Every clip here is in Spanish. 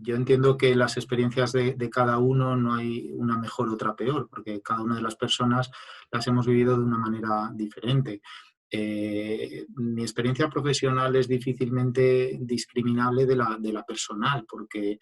yo entiendo que las experiencias de cada uno no hay una mejor, otra peor, porque cada una de las personas las hemos vivido de una manera diferente. Mi experiencia profesional es difícilmente discriminable de la personal, porque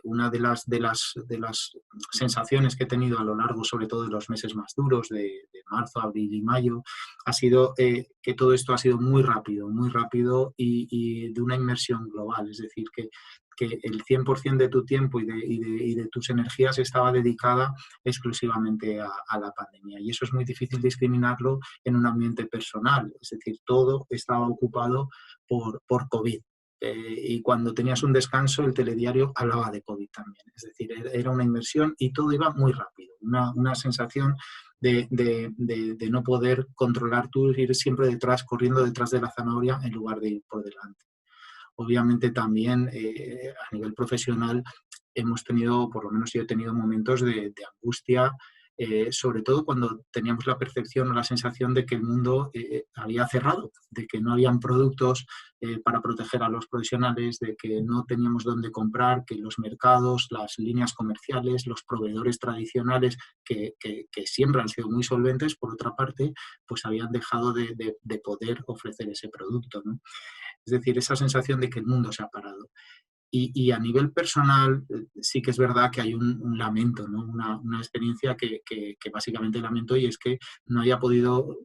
una de las sensaciones que he tenido a lo largo, sobre todo de los meses más duros, de marzo, abril y mayo, ha sido que todo esto ha sido muy rápido y de una inmersión global. Es decir, que el 100% de tu tiempo y de tus energías estaba dedicada exclusivamente a la pandemia. Y eso es muy difícil discriminarlo en un ambiente personal. Es decir, todo estaba ocupado por COVID. Y cuando tenías un descanso, el telediario hablaba de COVID también. Es decir, era una inmersión y todo iba muy rápido. Una sensación de no poder controlar tú, ir siempre detrás, corriendo detrás de la zanahoria en lugar de ir por delante. Obviamente también a nivel profesional hemos tenido, por lo menos yo he tenido momentos de angustia, sobre todo cuando teníamos la percepción o la sensación de que el mundo había cerrado, de que no habían productos para proteger a los profesionales, de que no teníamos dónde comprar, que los mercados, las líneas comerciales, los proveedores tradicionales, que siempre han sido muy solventes, por otra parte, pues habían dejado de poder ofrecer ese producto, ¿no? Es decir, esa sensación de que el mundo se ha parado. Y a nivel personal, sí que es verdad que hay un lamento, ¿no? Una experiencia que básicamente lamento, y es que no haya podido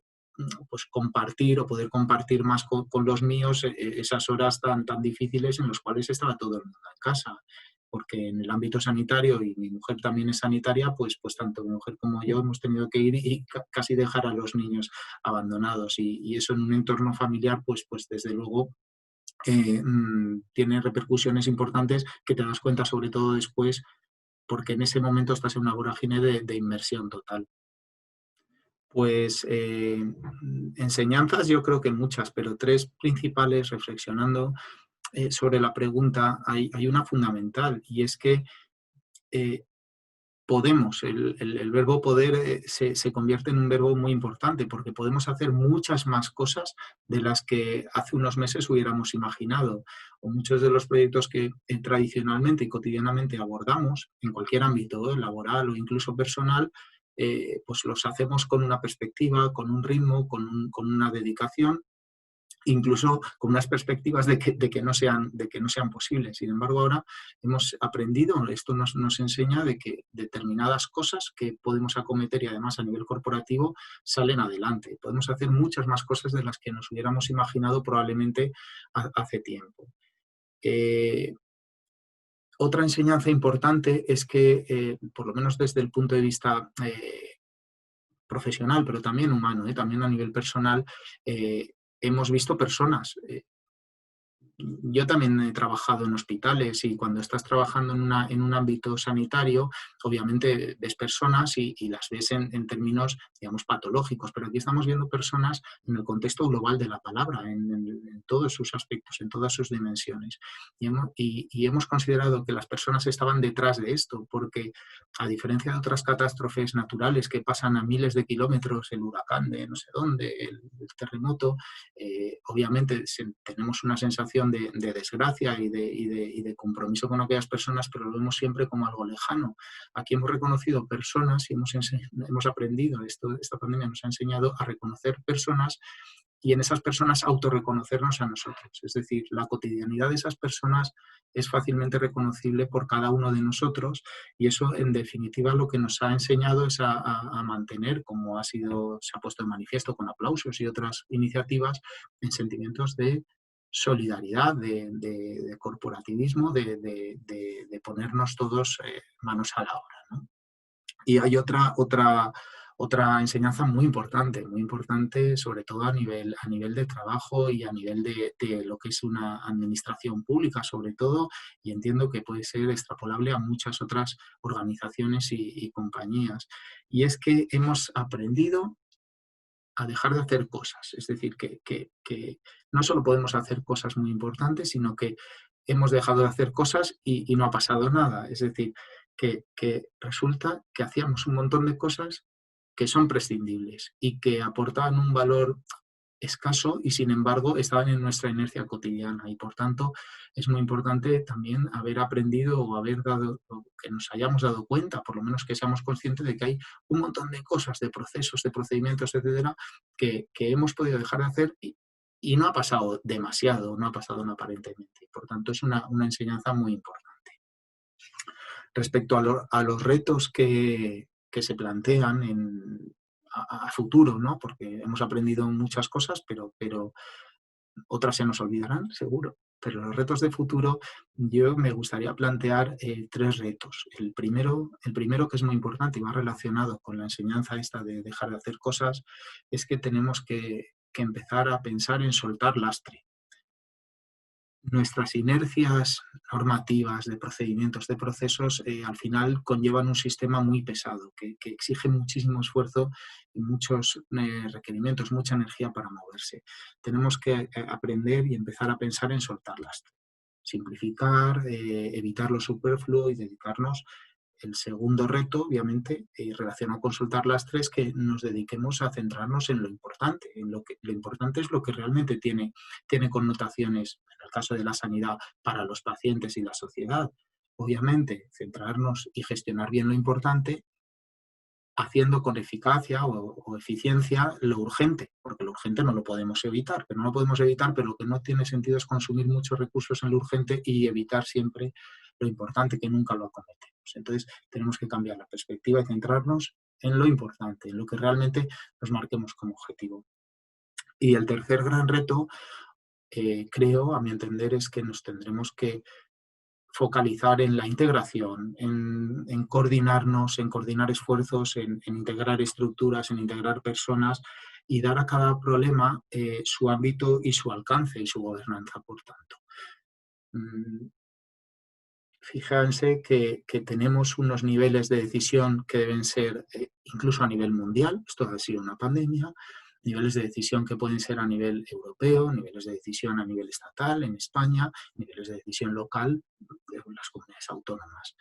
pues compartir o poder compartir más con los míos esas horas tan difíciles en las cuales estaba todo el mundo en casa. Porque en el ámbito sanitario, y mi mujer también es sanitaria, pues tanto mi mujer como yo hemos tenido que ir y casi dejar a los niños abandonados. Y eso en un entorno familiar, pues desde luego tiene repercusiones importantes que te das cuenta sobre todo después, porque en ese momento estás en una vorágine de inmersión total. Pues enseñanzas yo creo que muchas, pero tres principales reflexionando sobre la pregunta, hay una fundamental, y es que eh, podemos, el verbo poder se convierte en un verbo muy importante, porque podemos hacer muchas más cosas de las que hace unos meses hubiéramos imaginado. O muchos de los proyectos que tradicionalmente y cotidianamente abordamos en cualquier ámbito, laboral o incluso personal, pues los hacemos con una perspectiva, con un ritmo, con una dedicación, incluso con unas perspectivas de que no sean posibles. Sin embargo, ahora hemos aprendido, esto nos enseña de que determinadas cosas que podemos acometer, y además a nivel corporativo, salen adelante. Podemos hacer muchas más cosas de las que nos hubiéramos imaginado probablemente hace tiempo. Eh, Otra enseñanza importante es que, por lo menos desde el punto de vista profesional, pero también humano, también a nivel personal, hemos visto personas. Yo también he trabajado en hospitales, y cuando estás trabajando en un ámbito sanitario, obviamente ves personas y las ves en términos, digamos, patológicos, pero aquí estamos viendo personas en el contexto global de la palabra, en todos sus aspectos, en todas sus dimensiones. Y hemos considerado que las personas estaban detrás de esto, porque a diferencia de otras catástrofes naturales que pasan a miles de kilómetros, el huracán de no sé dónde, el terremoto, obviamente tenemos una sensación de desgracia y de compromiso con aquellas personas, pero lo vemos siempre como algo lejano. Aquí hemos reconocido personas y hemos aprendido, esta pandemia nos ha enseñado a reconocer personas, y en esas personas autorreconocernos a nosotros. Es decir, la cotidianidad de esas personas es fácilmente reconocible por cada uno de nosotros, y eso, en definitiva, lo que nos ha enseñado es a mantener, como se ha puesto en manifiesto con aplausos y otras iniciativas, en sentimientos de solidaridad, de corporativismo, de ponernos todos manos a la obra, ¿no? Y hay otra enseñanza muy importante, sobre todo a nivel de trabajo y a nivel de lo que es una administración pública, sobre todo, y entiendo que puede ser extrapolable a muchas otras organizaciones y compañías. Y es que hemos aprendido a dejar de hacer cosas. Es decir, que no solo podemos hacer cosas muy importantes, sino que hemos dejado de hacer cosas y no ha pasado nada. Es decir, que resulta que hacíamos un montón de cosas que son prescindibles y que aportaban un valor escaso y sin embargo estaban en nuestra inercia cotidiana y por tanto es muy importante también haber aprendido o haber dado, o que nos hayamos dado cuenta, por lo menos que seamos conscientes de que hay un montón de cosas, de procesos, de procedimientos, etcétera, que hemos podido dejar de hacer y no ha pasado demasiado, no ha pasado no aparentemente. Por tanto, es una enseñanza muy importante. Respecto a los retos que se plantean a futuro, ¿no? Porque hemos aprendido muchas cosas, pero otras se nos olvidarán, seguro. Pero los retos de futuro, yo me gustaría plantear 3 retos. El primero, que es muy importante y va relacionado con la enseñanza esta de dejar de hacer cosas, es que tenemos que empezar a pensar en soltar lastre. Nuestras inercias normativas, de procedimientos, de procesos, al final conllevan un sistema muy pesado, que exige muchísimo esfuerzo y muchos requerimientos, mucha energía para moverse. Tenemos que aprender y empezar a pensar en soltar lastre, simplificar, evitar lo superfluo y dedicarnos. El segundo reto, obviamente, relacionado con soltar lastres, que nos dediquemos a centrarnos en lo importante. Lo importante es lo que realmente tiene connotaciones, en el caso de la sanidad, para los pacientes y la sociedad. Obviamente, centrarnos y gestionar bien lo importante, haciendo con eficacia o eficiencia lo urgente, porque lo urgente no lo podemos evitar, pero no lo podemos evitar, pero lo que no tiene sentido es consumir muchos recursos en lo urgente y evitar siempre lo importante, que nunca lo acometemos. Entonces, tenemos que cambiar la perspectiva y centrarnos en lo importante, en lo que realmente nos marquemos como objetivo. Y el tercer gran reto, creo, a mi entender, es que nos tendremos que focalizar en la integración, en coordinarnos, en coordinar esfuerzos, en integrar estructuras, en integrar personas y dar a cada problema su ámbito y su alcance y su gobernanza, por tanto. Mm, Fíjense que tenemos unos niveles de decisión que deben ser, incluso a nivel mundial, esto ha sido una pandemia, niveles de decisión que pueden ser a nivel europeo, niveles de decisión a nivel estatal en España, niveles de decisión local en las comunidades autónomas.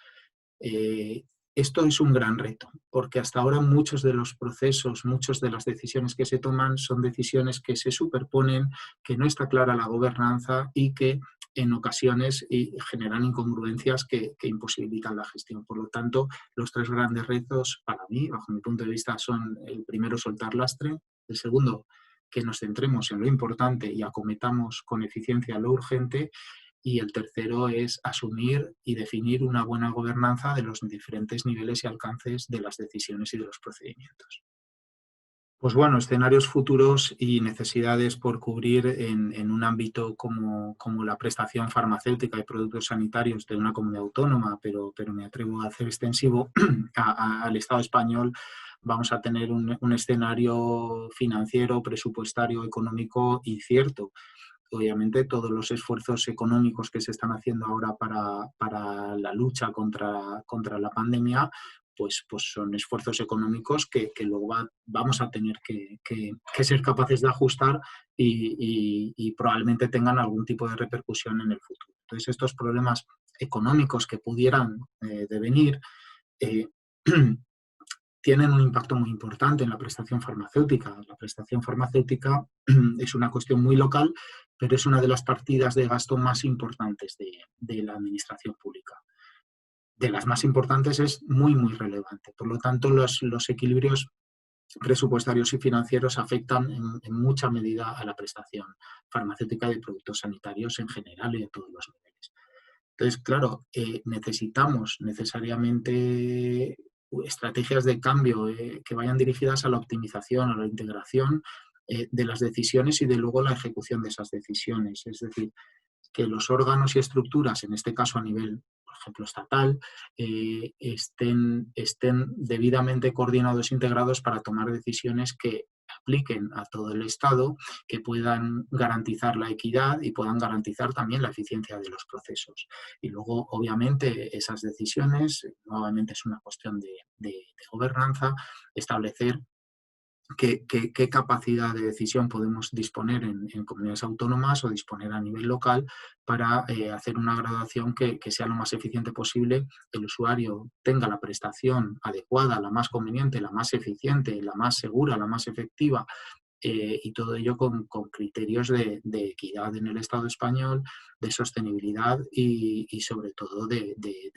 Eh, Esto es un gran reto, porque hasta ahora muchos de los procesos, muchas de las decisiones que se toman son decisiones que se superponen, que no está clara la gobernanza y que en ocasiones generan incongruencias que imposibilitan la gestión. Por lo tanto, los 3 grandes retos para mí, bajo mi punto de vista, son: el primero, soltar lastre; el segundo, que nos centremos en lo importante y acometamos con eficiencia lo urgente; y el tercero es asumir y definir una buena gobernanza de los diferentes niveles y alcances de las decisiones y de los procedimientos. Pues bueno, escenarios futuros y necesidades por cubrir en un ámbito como la prestación farmacéutica y productos sanitarios de una comunidad autónoma, pero me atrevo a hacer extensivo al Estado español. Vamos a tener un escenario financiero, presupuestario, económico incierto. Obviamente, todos los esfuerzos económicos que se están haciendo ahora para la lucha contra la pandemia, pues son esfuerzos económicos que luego vamos a tener que ser capaces de ajustar y probablemente tengan algún tipo de repercusión en el futuro. Entonces, estos problemas económicos que pudieran devenir, eh, tienen un impacto muy importante en la prestación farmacéutica. La prestación farmacéutica es una cuestión muy local, pero es una de las partidas de gasto más importantes de la administración pública. De las más importantes, es muy, muy relevante. Por lo tanto, los equilibrios presupuestarios y financieros afectan en mucha medida a la prestación farmacéutica de productos sanitarios en general y de todos los niveles. Entonces, claro, necesitamos necesariamente estrategias de cambio que vayan dirigidas a la optimización, a la integración de las decisiones y de luego la ejecución de esas decisiones. Es decir, que los órganos y estructuras, en este caso a nivel, por ejemplo, estatal, estén debidamente coordinados e integrados para tomar decisiones que apliquen a todo el Estado, que puedan garantizar la equidad y puedan garantizar también la eficiencia de los procesos. Y luego, obviamente, esas decisiones, nuevamente es una cuestión de gobernanza, establecer qué capacidad de decisión podemos disponer en comunidades autónomas o disponer a nivel local para hacer una graduación que sea lo más eficiente posible, el usuario tenga la prestación adecuada, la más conveniente, la más eficiente, la más segura, la más efectiva y todo ello con criterios de equidad en el Estado español, de sostenibilidad y sobre todo de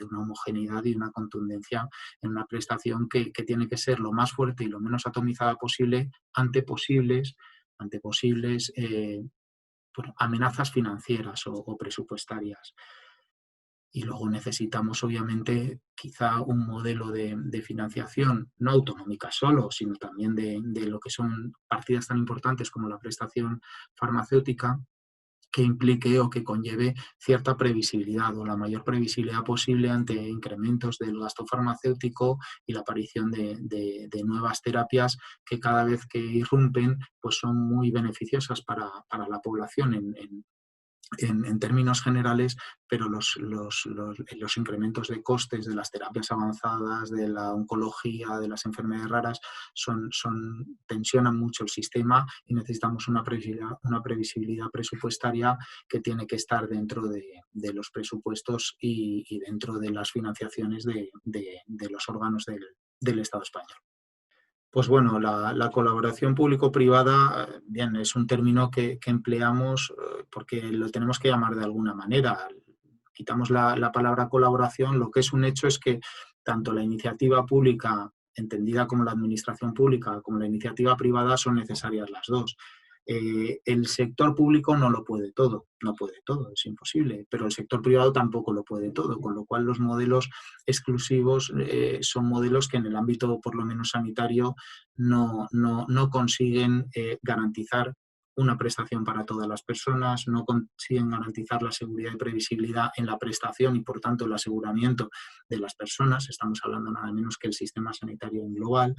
una homogeneidad y una contundencia en una prestación que tiene que ser lo más fuerte y lo menos atomizada posible ante posibles amenazas financieras o presupuestarias. Y luego necesitamos, obviamente, quizá un modelo de financiación no autonómica solo, sino también de lo que son partidas tan importantes como la prestación farmacéutica, que implique o que conlleve cierta previsibilidad o la mayor previsibilidad posible ante incrementos del gasto farmacéutico y la aparición de nuevas terapias que cada vez que irrumpen pues son muy beneficiosas para la población en términos generales, pero los incrementos de costes de las terapias avanzadas, de la oncología, de las enfermedades raras, tensionan mucho el sistema y necesitamos una previsibilidad presupuestaria que tiene que estar dentro de los presupuestos y dentro de las financiaciones de los órganos del Estado español. Pues bueno, la colaboración público-privada, bien, es un término que empleamos porque lo tenemos que llamar de alguna manera. Quitamos la palabra colaboración, lo que es un hecho es que tanto la iniciativa pública, entendida como la administración pública, como la iniciativa privada son necesarias las dos. El sector público no lo puede todo, es imposible, pero el sector privado tampoco lo puede todo, con lo cual los modelos exclusivos son modelos que en el ámbito, por lo menos sanitario, no consiguen garantizar una prestación para todas las personas, no consiguen garantizar la seguridad y previsibilidad en la prestación y, por tanto, el aseguramiento de las personas. Estamos hablando nada menos que el sistema sanitario en global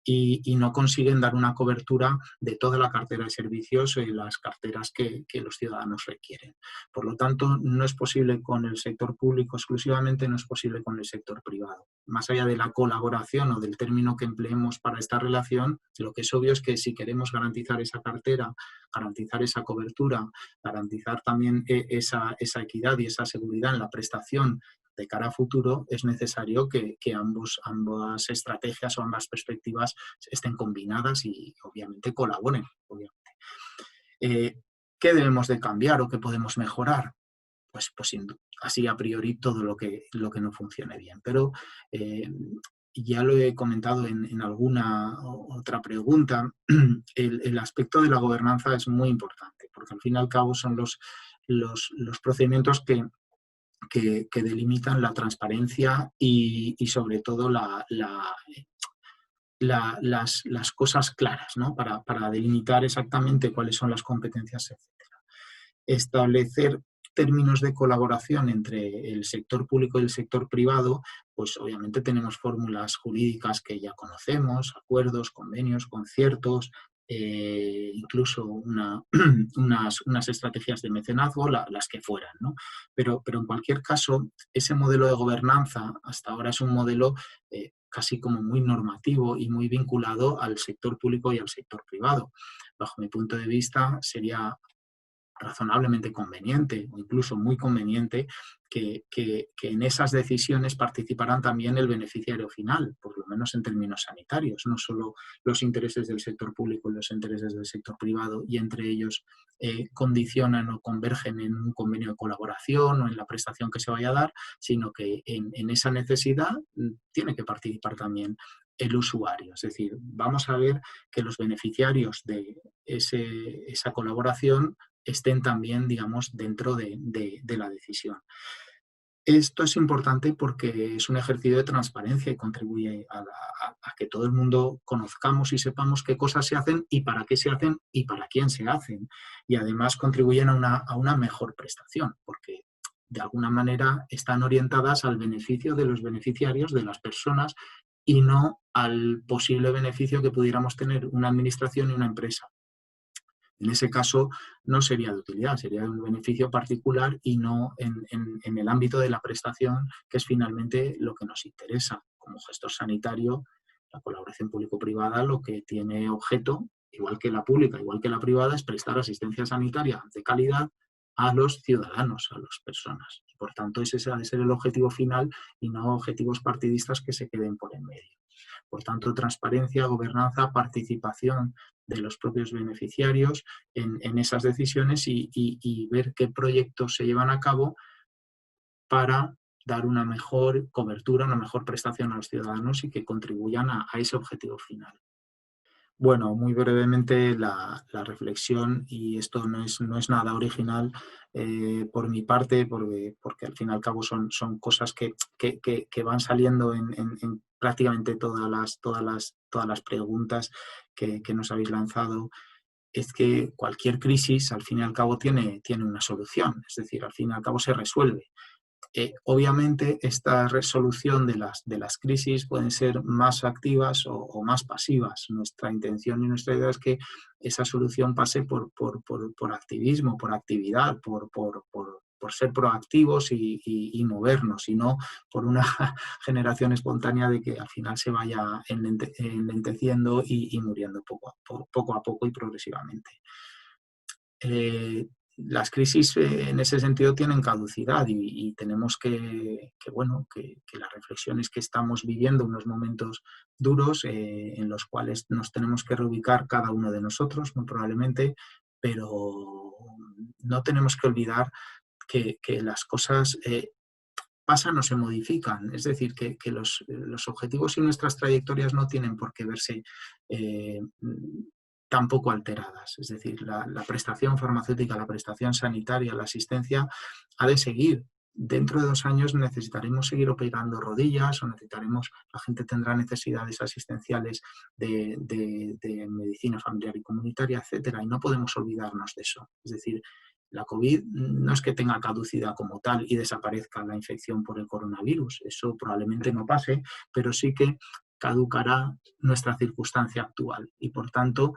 y no consiguen dar una cobertura de toda la cartera de servicios y las carteras que los ciudadanos requieren. Por lo tanto, no es posible con el sector público exclusivamente, no es posible con el sector privado. Más allá de la colaboración o del término que empleemos para esta relación, lo que es obvio es que si queremos garantizar esa cartera, garantizar esa cobertura, garantizar también esa equidad y esa seguridad en la prestación de cara a futuro, es necesario que ambas estrategias o ambas perspectivas estén combinadas y obviamente colaboren. Obviamente. ¿Qué debemos de cambiar o qué podemos mejorar? Pues así a priori todo lo que no funcione bien. Pero ya lo he comentado en alguna otra pregunta, el aspecto de la gobernanza es muy importante, porque al fin y al cabo son los procedimientos que delimitan la transparencia y sobre todo las cosas claras, ¿no? Para delimitar exactamente cuáles son las competencias, etc. Establecer términos de colaboración entre el sector público y el sector privado, pues obviamente tenemos fórmulas jurídicas que ya conocemos, acuerdos, convenios, conciertos, incluso unas estrategias de mecenazgo, las que fueran, ¿no? Pero en cualquier caso, ese modelo de gobernanza hasta ahora es un modelo casi como muy normativo y muy vinculado al sector público y al sector privado. Bajo mi punto de vista, sería razonablemente conveniente o incluso muy conveniente que en esas decisiones participaran también el beneficiario final, por lo menos en términos sanitarios, no solo los intereses del sector público y los intereses del sector privado y entre ellos condicionan o convergen en un convenio de colaboración o en la prestación que se vaya a dar, sino que en esa necesidad tiene que participar también el usuario. Es decir, vamos a ver que los beneficiarios de esa colaboración estén también, digamos, dentro de la decisión. Esto es importante porque es un ejercicio de transparencia y contribuye a que todo el mundo conozcamos y sepamos qué cosas se hacen y para qué se hacen y para quién se hacen. Y además contribuyen a una mejor prestación, porque de alguna manera están orientadas al beneficio de los beneficiarios, de las personas, y no al posible beneficio que pudiéramos tener una administración y una empresa. En ese caso no sería de utilidad, sería de un beneficio particular y no en el ámbito de la prestación, que es finalmente lo que nos interesa. Como gestor sanitario, la colaboración público-privada lo que tiene objeto, igual que la pública, igual que la privada, es prestar asistencia sanitaria de calidad a los ciudadanos, a las personas. Por tanto, ese ha de ser el objetivo final y no objetivos partidistas que se queden por en medio. Por tanto, transparencia, gobernanza, participación de los propios beneficiarios en esas decisiones y ver qué proyectos se llevan a cabo para dar una mejor cobertura, una mejor prestación a los ciudadanos y que contribuyan a ese objetivo final. Bueno, muy brevemente la reflexión, y esto no es nada original por mi parte, porque al fin y al cabo son cosas que van saliendo en prácticamente todas las preguntas que nos habéis lanzado, es que cualquier crisis al fin y al cabo tiene una solución, es decir, al fin y al cabo se resuelve. Obviamente, esta resolución de las crisis pueden ser más activas o más pasivas. Nuestra intención y nuestra idea es que esa solución pase por activismo, por actividad, por ser proactivos y movernos, y no por una generación espontánea de que al final se vaya enlenteciendo y muriendo poco a poco y progresivamente. Las crisis en ese sentido tienen caducidad y tenemos bueno, que las reflexiones que estamos viviendo, unos momentos duros en los cuales nos tenemos que reubicar cada uno de nosotros, muy probablemente, pero no tenemos que olvidar que las cosas pasan o se modifican. Es decir, que los objetivos y nuestras trayectorias no tienen por qué verse tampoco alteradas. Es decir, la prestación farmacéutica, la prestación sanitaria, la asistencia ha de seguir. Dentro de 2 años necesitaremos seguir operando rodillas o la gente tendrá necesidades asistenciales de medicina familiar y comunitaria, etcétera, y no podemos olvidarnos de eso. Es decir, la COVID no es que tenga caducidad como tal y desaparezca la infección por el coronavirus, eso probablemente no pase, pero sí que caducará nuestra circunstancia actual y, por tanto,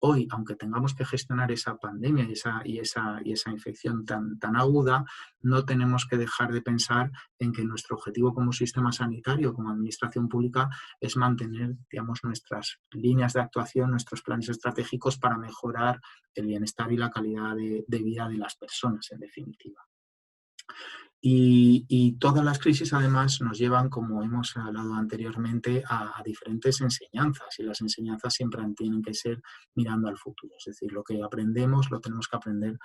hoy, aunque tengamos que gestionar esa pandemia y esa infección tan aguda, no tenemos que dejar de pensar en que nuestro objetivo como sistema sanitario, como administración pública, es mantener, digamos, nuestras líneas de actuación, nuestros planes estratégicos para mejorar el bienestar y la calidad de vida de las personas, en definitiva. Y todas las crisis, además, nos llevan, como hemos hablado anteriormente, a diferentes enseñanzas, y las enseñanzas siempre tienen que ser mirando al futuro. Es decir, lo que aprendemos lo tenemos que aprender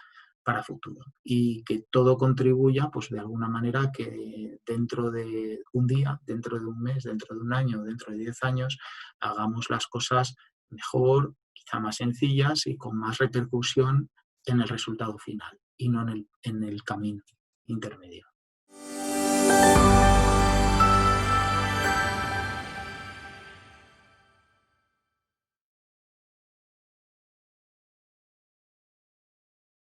para futuro. Y que todo contribuya, pues de alguna manera, que dentro de un día, dentro de un mes, dentro de un año, dentro de 10 años, hagamos las cosas mejor, quizá más sencillas y con más repercusión en el resultado final y no en el camino intermedio.